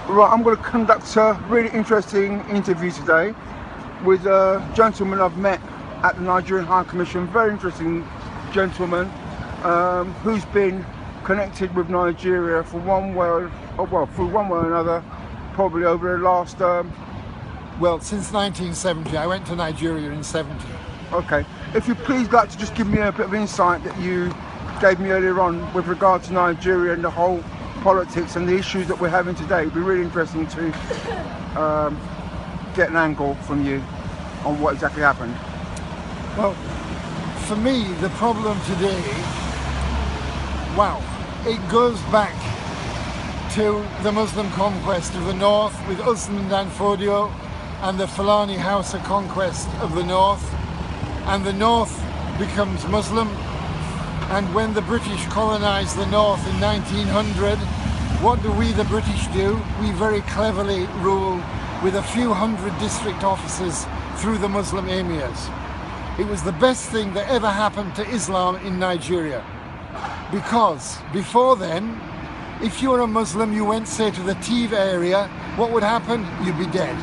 Right, I'm going to conduct a really interesting interview today with a gentleman I've met at the Nigerian High Commission. Very interesting gentleman who's been connected with Nigeria for one way or another, probably over the last well, since 1970. I went to Nigeria in 70. Okay, if you please like to just give me a bit of insight that you gave me earlier on with regard to Nigeria and the whole politics and the issues that we're having today. It'd be really interesting to get an angle from you on what exactly happened. Well, for me, the problem today, it goes back to the Muslim conquest of the north with Usman Dan Fodio and the Fulani Hausa conquest of the north, and the north becomes Muslim. And when the British colonized the north in 1900, what do we, the British, do? We very cleverly rule with a few hundred district officers through the Muslim emirs. It was the best thing that ever happened to Islam in Nigeria, because before then, if you were a Muslim, you went, say, to the Tiv area, what would happen? You'd be dead.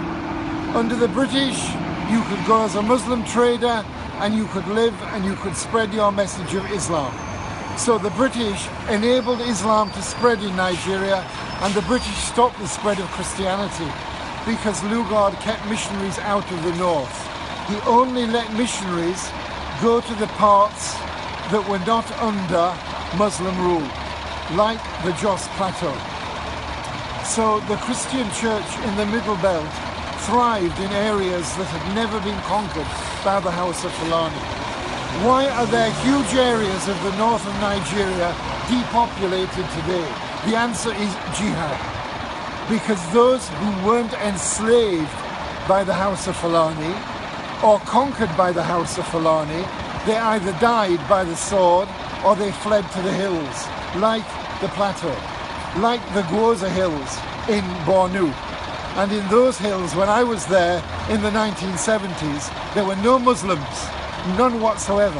Under the British, you could go as a Muslim trader and you could live and you could spread your message of Islam. So the British enabled Islam to spread in Nigeria, and the British stopped the spread of Christianity because Lugard kept missionaries out of the north. He only let missionaries go to the parts that were not under Muslim rule, like the Jos Plateau. So the Christian church in the Middle Belt thrived in areas that had never been conquered by the Hausa Fulani. Why are there huge areas of the north of Nigeria depopulated today? The answer is jihad. Because those who weren't enslaved by the Hausa Fulani or conquered by the Hausa Fulani, they either died by the sword or they fled to the hills, like the plateau, like the Gwoza Hills in Bornu. And in those hills, when I was there in the 1970s, there were no Muslims, none whatsoever.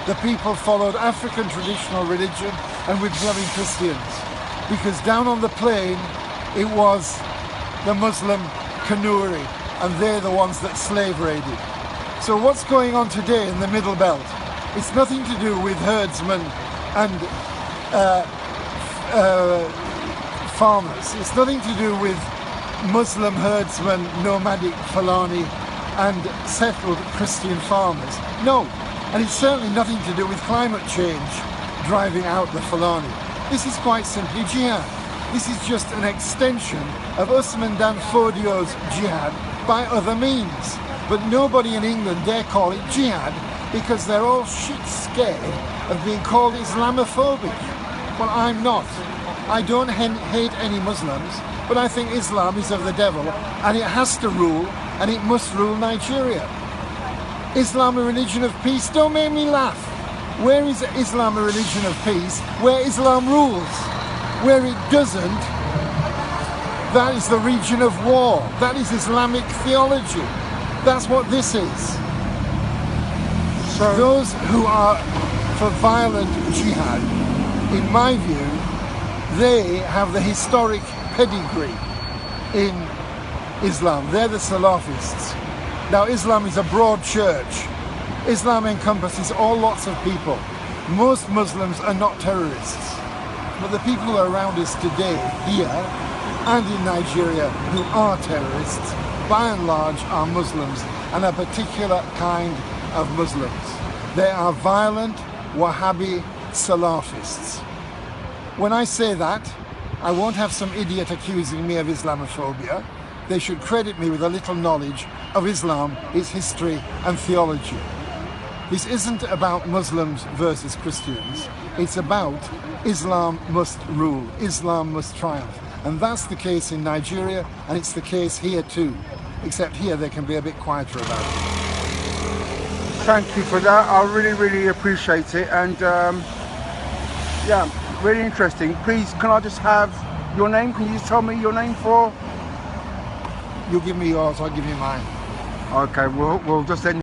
The people followed African traditional religion and were becoming Christians, because down on the plain, it was the Muslim Kanuri, and they're the ones that slave raided. So what's going on today in the Middle Belt? It's nothing to do with herdsmen and farmers. It's nothing to do with Muslim herdsmen, nomadic Fulani, and settled Christian farmers. No, and it's certainly nothing to do with climate change driving out the Fulani. This is quite simply jihad. This is just an extension of Usman Dan Fodio's jihad by other means. But nobody in England dare call it jihad because they're all shit scared of being called Islamophobic. Well, I'm not. I don't hate any Muslims, but I think Islam is of the devil, and it has to rule, and it must rule Nigeria. Islam a religion of peace? Don't make me laugh. Where is Islam a religion of peace? Where Islam rules. Where it doesn't, that is the region of war. That is Islamic theology. That's what this is. So those who are for violent jihad, in my view, they have the historic pedigree in Islam. They're the Salafists. Now, Islam is a broad church. Islam encompasses all lots of people. Most Muslims are not terrorists. But the people who are around us today, here and in Nigeria, who are terrorists, by and large are Muslims, and a particular kind of Muslims. They are violent Wahhabi Salafists. When I say that, I won't have some idiot accusing me of Islamophobia. They should credit me with a little knowledge of Islam, its history and theology. This isn't about Muslims versus Christians. It's about Islam must rule, Islam must triumph. And that's the case in Nigeria, and it's the case here too. Except here they can be a bit quieter about it. Thank you for that. I really, really appreciate it. And yeah, really interesting. Please, can I just have your name? Can you just tell me your name for? You give me yours, I'll give you mine. Okay, we'll just end.